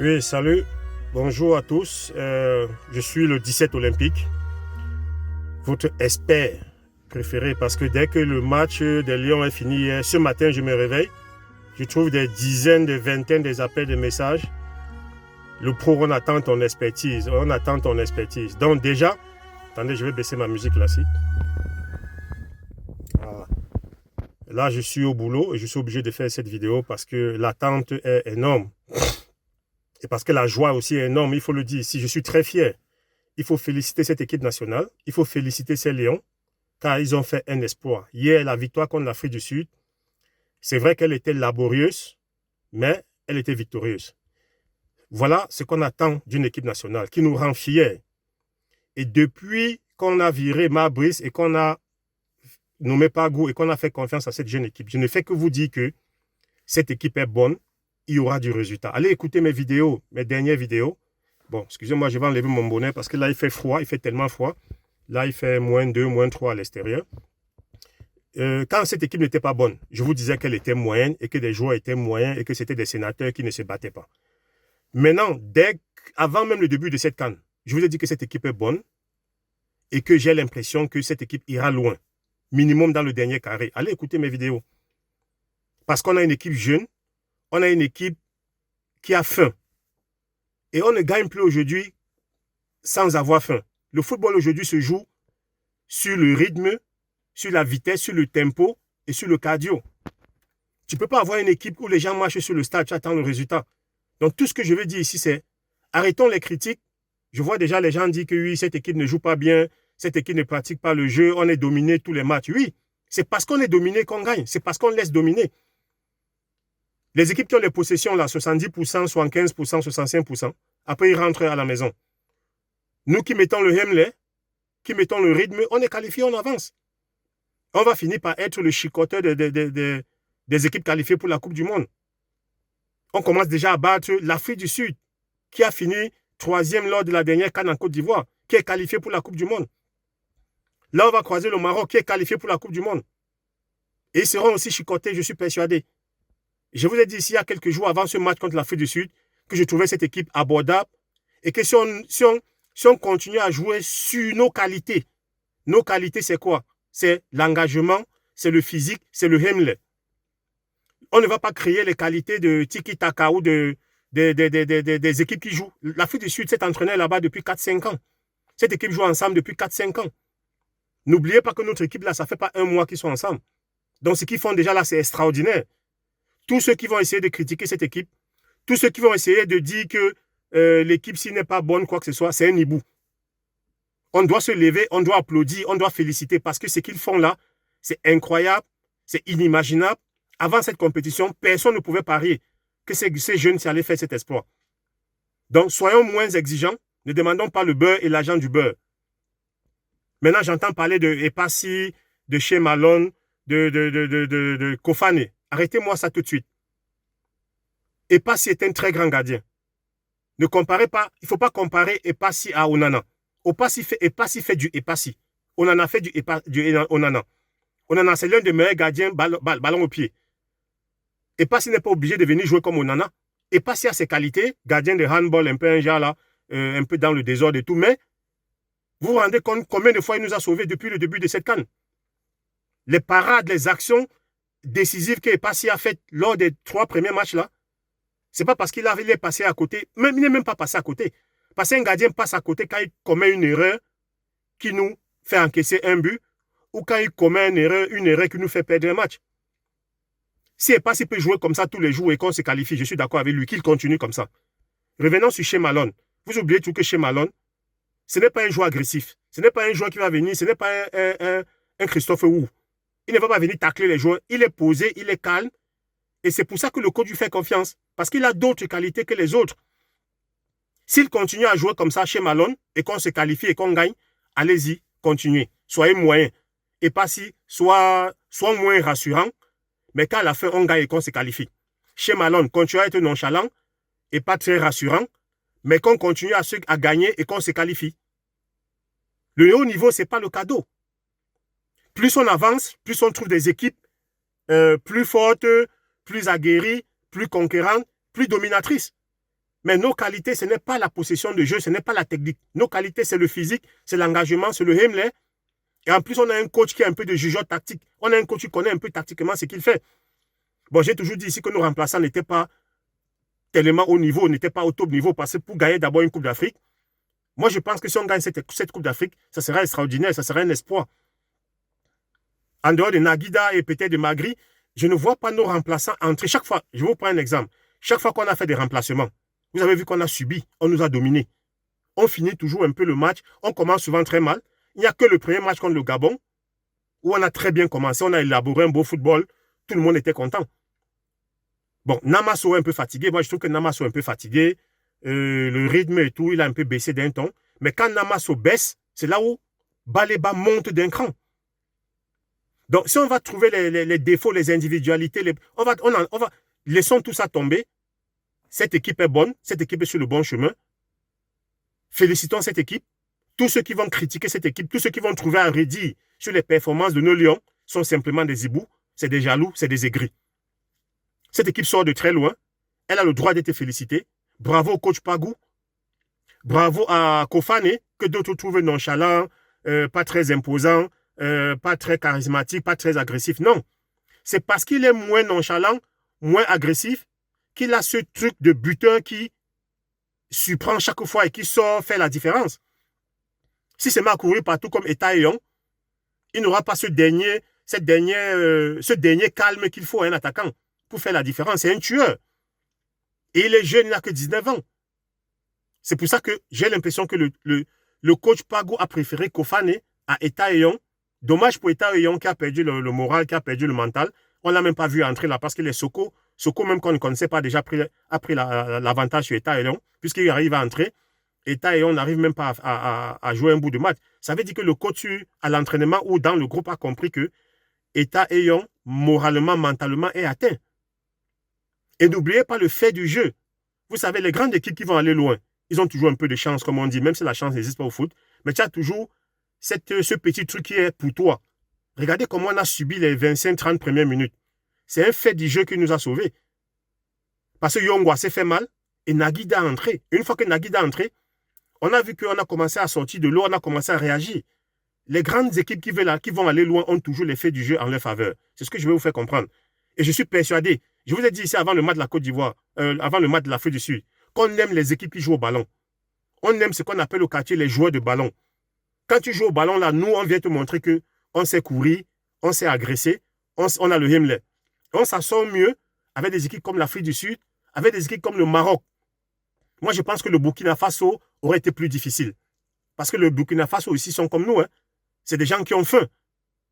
Oui, salut, bonjour à tous. Je suis le 17 olympique, votre expert préféré parce que dès que le match des Lions est fini, ce matin je me réveille, je trouve des dizaines, des vingtaines des appels, des messages. Le pro, on attend ton expertise, on attend ton expertise. Donc déjà, attendez, je vais baisser ma musique classique. Voilà. Là, je suis au boulot et je suis obligé de faire cette vidéo parce que l'attente est énorme. Et parce que la joie aussi est énorme, il faut le dire ici, je suis très fier. Il faut féliciter cette équipe nationale, il faut féliciter ces Lions, car ils ont fait un espoir. Hier, la victoire contre l'Afrique du Sud, c'est vrai qu'elle était laborieuse, mais elle était victorieuse. Voilà ce qu'on attend d'une équipe nationale, qui nous rend fiers. Et depuis qu'on a viré Mabris et qu'on a nommé Pagou et qu'on a fait confiance à cette jeune équipe, je ne fais que vous dire que cette équipe est bonne, il y aura du résultat. Allez écouter mes vidéos, mes dernières vidéos. Bon, excusez-moi, je vais enlever mon bonnet parce que là, il fait froid, il fait tellement froid. Là, il fait -2, -3 à l'extérieur. Quand cette équipe n'était pas bonne, je vous disais qu'elle était moyenne et que des joueurs étaient moyens et que c'était des sénateurs qui ne se battaient pas. Maintenant, avant même le début de cette CAN, je vous ai dit que cette équipe est bonne et que j'ai l'impression que cette équipe ira loin, minimum dans le dernier carré. Allez écouter mes vidéos. Parce qu'on a une équipe jeune, on a une équipe qui a faim. Et on ne gagne plus aujourd'hui sans avoir faim. Le football aujourd'hui se joue sur le rythme, sur la vitesse, sur le tempo et sur le cardio. Tu ne peux pas avoir une équipe où les gens marchent sur le stade, tu attends le résultat. Donc tout ce que je veux dire ici, c'est arrêtons les critiques. Je vois déjà les gens dire que oui, cette équipe ne joue pas bien, cette équipe ne pratique pas le jeu, on est dominé tous les matchs. Oui, c'est parce qu'on est dominé qu'on gagne, c'est parce qu'on laisse dominer. Les équipes qui ont les possessions là, 70%, 75%, 65%, après ils rentrent à la maison. Nous qui mettons le Hemley, qui mettons le rythme, on est qualifié, on avance. On va finir par être le chicoteur des équipes qualifiées pour la Coupe du Monde. On commence déjà à battre l'Afrique du Sud, qui a fini 3e lors de la dernière CAN en Côte d'Ivoire, qui est qualifié pour la Coupe du Monde. Là, on va croiser le Maroc, qui est qualifié pour la Coupe du Monde. Et ils seront aussi chicotés, je suis persuadé. Je vous ai dit ici, il y a quelques jours avant ce match contre l'Afrique du Sud, que je trouvais cette équipe abordable et que si on continue à jouer sur nos qualités c'est quoi? C'est l'engagement, c'est le physique, c'est le Hemley. On ne va pas créer les qualités de tiki-taka ou des équipes qui jouent. L'Afrique du Sud s'est entraînée là-bas depuis 4-5 ans. Cette équipe joue ensemble depuis 4-5 ans. N'oubliez pas que notre équipe, là, ça ne fait pas un mois qu'ils sont ensemble. Donc, ce qu'ils font déjà là, c'est extraordinaire. Tous ceux qui vont essayer de critiquer cette équipe, tous ceux qui vont essayer de dire que l'équipe, s'il n'est pas bonne, quoi que ce soit, c'est un hibou. On doit se lever, on doit applaudir, on doit féliciter parce que ce qu'ils font là, c'est incroyable, c'est inimaginable. Avant cette compétition, personne ne pouvait parier que ces jeunes allaient faire cet exploit. Donc, soyons moins exigeants, ne demandons pas le beurre et l'argent du beurre. Maintenant, j'entends parler de Epassi, de Shea Malone, de Kofane. Arrêtez-moi ça tout de suite. Epassi est un très grand gardien. Ne comparez pas, il ne faut pas comparer Epassi à Onana. Epassi fait du Epassi. Onana fait du Onana. Onana, c'est l'un des meilleurs gardiens ballon au pied. Epassi n'est pas obligé de venir jouer comme Onana. Epassi a ses qualités, gardien de handball, un peu un genre là, un peu dans le désordre et tout, mais vous vous rendez compte combien de fois il nous a sauvés depuis le début de cette CAN? Les parades, les actions décisives qu'Epassi a faites lors des 3 premiers matchs là, c'est pas parce qu'il est passé à côté, même il n'est même pas passé à côté. Parce qu'un gardien passe à côté quand il commet une erreur qui nous fait encaisser un but ou quand il commet une erreur qui nous fait perdre un match. Si Epassi peut jouer comme ça tous les jours et qu'on se qualifie, je suis d'accord avec lui, qu'il continue comme ça. Revenons sur Shea Malone. Vous oubliez tout que Shea Malone, ce n'est pas un joueur agressif. Ce n'est pas un joueur qui va venir, ce n'est pas un Christophe Wu. Il ne va pas venir tacler les joueurs. Il est posé, il est calme. Et c'est pour ça que le coach lui fait confiance. Parce qu'il a d'autres qualités que les autres. S'il continue à jouer comme ça chez Malone et qu'on se qualifie et qu'on gagne, allez-y, continuez. Soyez moyen. Et pas si, soit moins rassurant, mais qu'à la fin, on gagne et qu'on se qualifie. Chez Malone, continuez à être nonchalant et pas très rassurant, mais qu'on continue à gagner et qu'on se qualifie. Le haut niveau, ce n'est pas le cadeau. Plus on avance, plus on trouve des équipes plus fortes, plus aguerries, plus conquérantes, plus dominatrices. Mais nos qualités, ce n'est pas la possession de jeu, ce n'est pas la technique. Nos qualités, c'est le physique, c'est l'engagement, c'est le Himmler. Et en plus, on a un coach qui a un peu de jugeote tactique. On a un coach qui connaît un peu tactiquement ce qu'il fait. Bon, j'ai toujours dit ici que nos remplaçants n'étaient pas tellement haut niveau, n'étaient pas au top niveau, parce que pour gagner d'abord une Coupe d'Afrique, moi, je pense que si on gagne cette Coupe d'Afrique, ça sera extraordinaire, ça sera un espoir. En dehors de Naguida et peut-être de Magri, je ne vois pas nos remplaçants entrer. Chaque fois, je vous prends un exemple, chaque fois qu'on a fait des remplacements, vous avez vu qu'on a subi, on nous a dominés. On finit toujours un peu le match, on commence souvent très mal. Il n'y a que le premier match contre le Gabon, où on a très bien commencé, on a élaboré un beau football, tout le monde était content. Bon, Namasso est un peu fatigué, moi je trouve que Namasso est un peu fatigué, le rythme et tout, il a un peu baissé d'un ton. Mais quand Namasso baisse, c'est là où Baleba monte d'un cran. Donc, si on va trouver les défauts, les individualités, on va, laissons tout ça tomber. Cette équipe est bonne, cette équipe est sur le bon chemin. Félicitons cette équipe. Tous ceux qui vont critiquer cette équipe, tous ceux qui vont trouver à redire sur les performances de nos Lions sont simplement des hiboux, c'est des jaloux, c'est des aigris. Cette équipe sort de très loin. Elle a le droit d'être félicitée. Bravo au coach Pagou. Bravo à Kofane, que d'autres trouvent nonchalant, pas très imposant, pas très charismatique, pas très agressif. Non. C'est parce qu'il est moins nonchalant, moins agressif, qu'il a ce truc de buteur qui surprend chaque fois et qui sort faire la différence. Si c'est mal couru partout comme Eta Eyon, il n'aura pas ce dernier calme qu'il faut à un attaquant pour faire la différence. C'est un tueur. Et il est jeune, il n'a que 19 ans. C'est pour ça que j'ai l'impression que le coach Pagou a préféré Kofane à Eta Eyon. Dommage pour Eta Eyon qui a perdu le moral, qui a perdu le mental. On ne l'a même pas vu entrer là parce que les Soko, même qu'on ne connaissait pas, déjà a pris l'avantage sur Eta Eyon, puisqu'il arrive à entrer. Eta Eyon n'arrive même pas à jouer un bout de match. Ça veut dire que le coach à l'entraînement ou dans le groupe a compris que Eta Eyon, moralement, mentalement, est atteint. Et n'oubliez pas le fait du jeu. Vous savez, les grandes équipes qui vont aller loin, ils ont toujours un peu de chance, comme on dit, même si la chance n'existe pas au foot. Mais tu as toujours ce petit truc qui est pour toi. Regardez comment on a subi les 25-30 premières minutes. C'est un fait du jeu qui nous a sauvés. Parce que Yongwa s'est fait mal et Naguida a entré. Une fois que Naguida a entré, on a vu qu'on a commencé à sortir de l'eau, on a commencé à réagir. Les grandes équipes qui vont aller loin ont toujours l'effet du jeu en leur faveur. C'est ce que je vais vous faire comprendre. Et je suis persuadé, je vous ai dit ici avant le match de la Côte d'Ivoire, avant le match de l'Afrique du Sud, qu'on aime les équipes qui jouent au ballon. On aime ce qu'on appelle au quartier les joueurs de ballon. Quand tu joues au ballon, là, nous, on vient te montrer qu'on sait courir, on sait agresser, on a le Himmler. On s'en sort mieux avec des équipes comme l'Afrique du Sud, avec des équipes comme le Maroc. Moi, je pense que le Burkina Faso aurait été plus difficile. Parce que le Burkina Faso aussi sont comme nous. Hein. C'est des gens qui ont faim.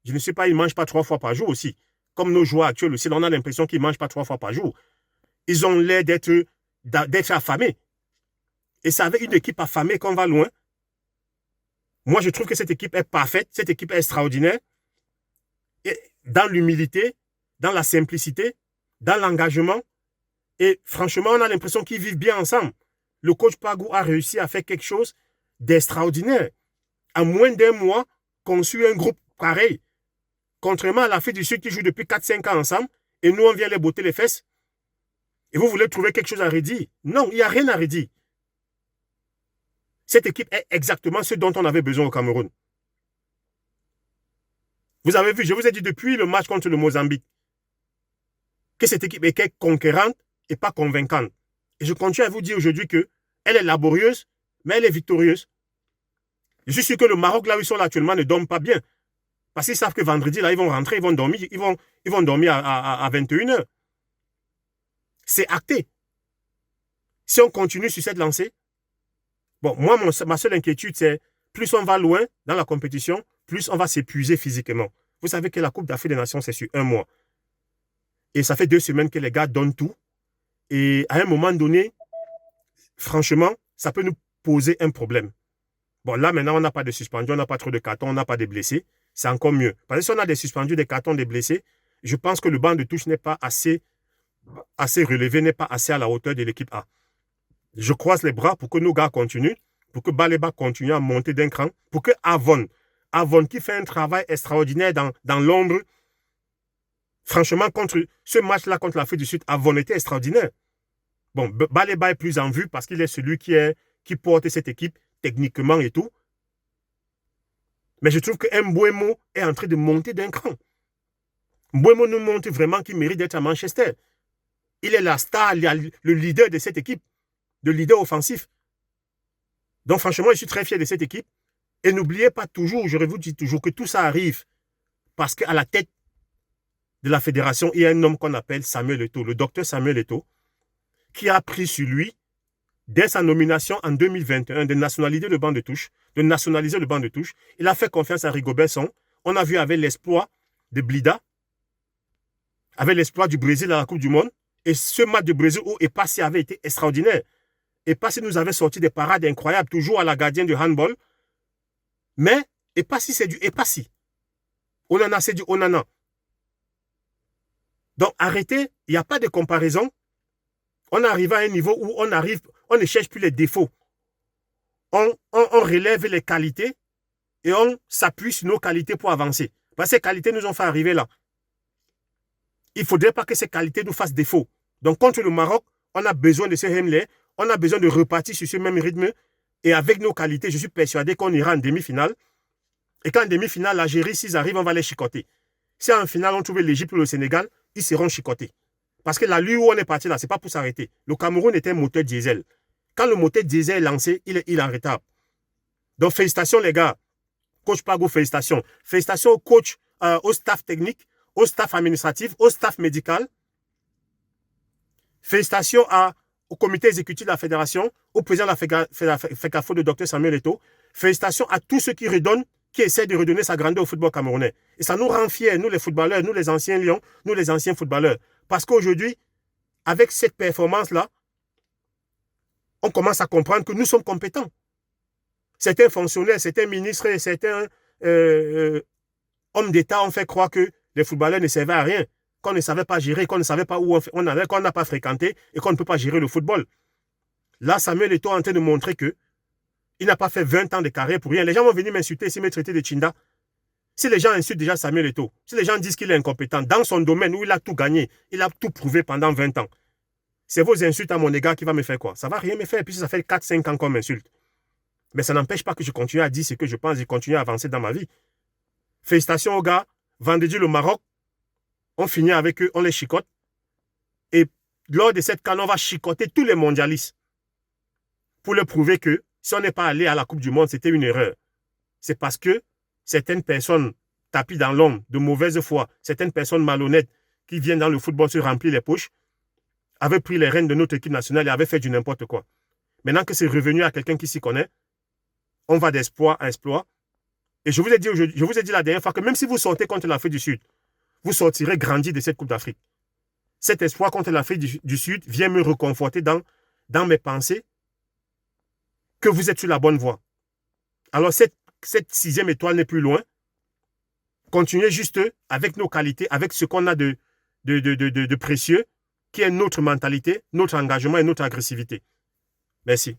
Je ne sais pas, ils ne mangent pas 3 fois par jour aussi. Comme nos joueurs actuels aussi, on a l'impression qu'ils ne mangent pas 3 fois par jour. Ils ont l'air d'être affamés. Et c'est avec une équipe affamée qu'on va loin. Moi, je trouve que cette équipe est parfaite, cette équipe est extraordinaire. Et dans l'humilité, dans la simplicité, dans l'engagement. Et franchement, on a l'impression qu'ils vivent bien ensemble. Le coach Pagou a réussi à faire quelque chose d'extraordinaire. En moins d'un mois, conçu un groupe pareil. Contrairement à l'Afrique du Sud qui joue depuis 4-5 ans ensemble, et nous, on vient les botter les fesses. Et vous voulez trouver quelque chose à redire? Non, il n'y a rien à redire. Cette équipe est exactement ce dont on avait besoin au Cameroun. Vous avez vu, je vous ai dit depuis le match contre le Mozambique, que cette équipe est conquérante et pas convaincante. Et je continue à vous dire aujourd'hui qu'elle est laborieuse, mais elle est victorieuse. Je suis sûr que le Maroc, là où ils sont là actuellement, ne dorment pas bien. Parce qu'ils savent que vendredi, là, ils vont rentrer, ils vont dormir, ils vont dormir à 21h. C'est acté. Si on continue sur cette lancée, bon, moi, ma seule inquiétude, c'est plus on va loin dans la compétition, plus on va s'épuiser physiquement. Vous savez que la Coupe d'Afrique des Nations, c'est sur 1 mois. Et ça fait 2 semaines que les gars donnent tout. Et à un moment donné, franchement, ça peut nous poser un problème. Bon, là, maintenant, on n'a pas de suspendus, on n'a pas trop de cartons, on n'a pas de blessés. C'est encore mieux. Parce que si on a des suspendus, des cartons, des blessés, je pense que le banc de touche n'est pas assez relevé, n'est pas assez à la hauteur de l'équipe A. Je croise les bras pour que nos gars continuent, pour que Baleba continue à monter d'un cran, pour que Avon qui fait un travail extraordinaire dans l'ombre, franchement, contre ce match-là contre l'Afrique du Sud, Avon était extraordinaire. Bon, Baleba est plus en vue parce qu'il est celui qui porte cette équipe techniquement et tout. Mais je trouve que Mbeumo est en train de monter d'un cran. Mbeumo nous montre vraiment qu'il mérite d'être à Manchester. Il est la star, le leader de cette équipe, le leader offensif. Donc franchement, je suis très fier de cette équipe. Et n'oubliez pas toujours, je vous dis toujours que tout ça arrive parce qu'à la tête de la fédération, il y a un homme qu'on appelle Samuel Eto'o, le docteur Samuel Eto'o, qui a pris sur lui, dès sa nomination en 2021, de nationaliser le banc de touche, Il a fait confiance à Rigobert Song. On a vu avec l'exploit de Blida, avec l'exploit du Brésil à la Coupe du Monde. Et ce match de Brésil où Epassi avait été extraordinaire. Epassi nous avait sorti des parades incroyables, toujours à la gardienne de handball. Mais Epassi, c'est du Epassi. Onana, c'est du Onana. Donc arrêtez, il n'y a pas de comparaison. On arrive à un niveau où on ne cherche plus les défauts. On relève les qualités et on s'appuie sur nos qualités pour avancer. Parce que ces qualités nous ont fait arriver là. Il ne faudrait pas que ces qualités nous fassent défaut. Donc contre le Maroc, on a besoin de ce Hemley, on a besoin de repartir sur ce même rythme. Et avec nos qualités, je suis persuadé qu'on ira en demi-finale. Et qu'en demi-finale, l'Algérie, s'ils arrivent, on va les chicoter. Si en finale, on trouve l'Égypte ou le Sénégal, ils seront chicotés. Parce que là, lui où on est parti là, ce n'est pas pour s'arrêter. Le Cameroun était un moteur diesel. Quand le moteur diesel est lancé, il est inarrêtable. Donc félicitations les gars. Coach Pago, félicitations. Félicitations au coach, au staff technique, au staff administratif, au staff médical. Félicitations au comité exécutif de la fédération, au président de la FECAFO, le docteur Samuel Eto'o. Félicitations à tous ceux qui redonnent, qui essaient de redonner sa grandeur au football camerounais. Et ça nous rend fiers, nous les footballeurs, nous les anciens lions, nous les anciens footballeurs. Parce qu'aujourd'hui, avec cette performance-là, on commence à comprendre que nous sommes compétents. Certains fonctionnaires, certains ministres, certains hommes d'État ont fait croire que les footballeurs ne servaient à rien, qu'on ne savait pas gérer, qu'on ne savait pas où on allait, qu'on n'a pas fréquenté et qu'on ne peut pas gérer le football. Là, Samuel Eto'o est en train de montrer qu'il n'a pas fait 20 ans de carrière pour rien. Les gens vont venir m'insulter ici, me traiter de Chinda. Si les gens insultent déjà Samuel Eto'o, si les gens disent qu'il est incompétent dans son domaine où il a tout gagné, il a tout prouvé pendant 20 ans, c'est vos insultes à mon égard qui va me faire quoi? Ça ne va rien me faire, puisque ça fait 4-5 ans qu'on m'insulte. Mais ça n'empêche pas que je continue à dire ce que je pense et continue à avancer dans ma vie. Félicitations aux gars. Vendredi, le Maroc, on finit avec eux, on les chicote. Et lors de cette CAN, on va chicoter tous les mondialistes pour leur prouver que si on n'est pas allé à la Coupe du Monde, c'était une erreur. C'est parce que certaines personnes tapis dans l'ombre, de mauvaise foi, certaines personnes malhonnêtes qui viennent dans le football se remplir les poches, avaient pris les rênes de notre équipe nationale et avaient fait du n'importe quoi. Maintenant que c'est revenu à quelqu'un qui s'y connaît, on va d'exploit à exploit. Et je vous ai dit la dernière fois que même si vous sortez contre l'Afrique du Sud, vous sortirez grandi de cette Coupe d'Afrique. Cet espoir contre l'Afrique du Sud vient me reconforter dans mes pensées que vous êtes sur la bonne voie. Alors cette 6e étoile n'est plus loin. Continuez juste avec nos qualités, avec ce qu'on a de précieux, qui est notre mentalité, notre engagement et notre agressivité. Merci.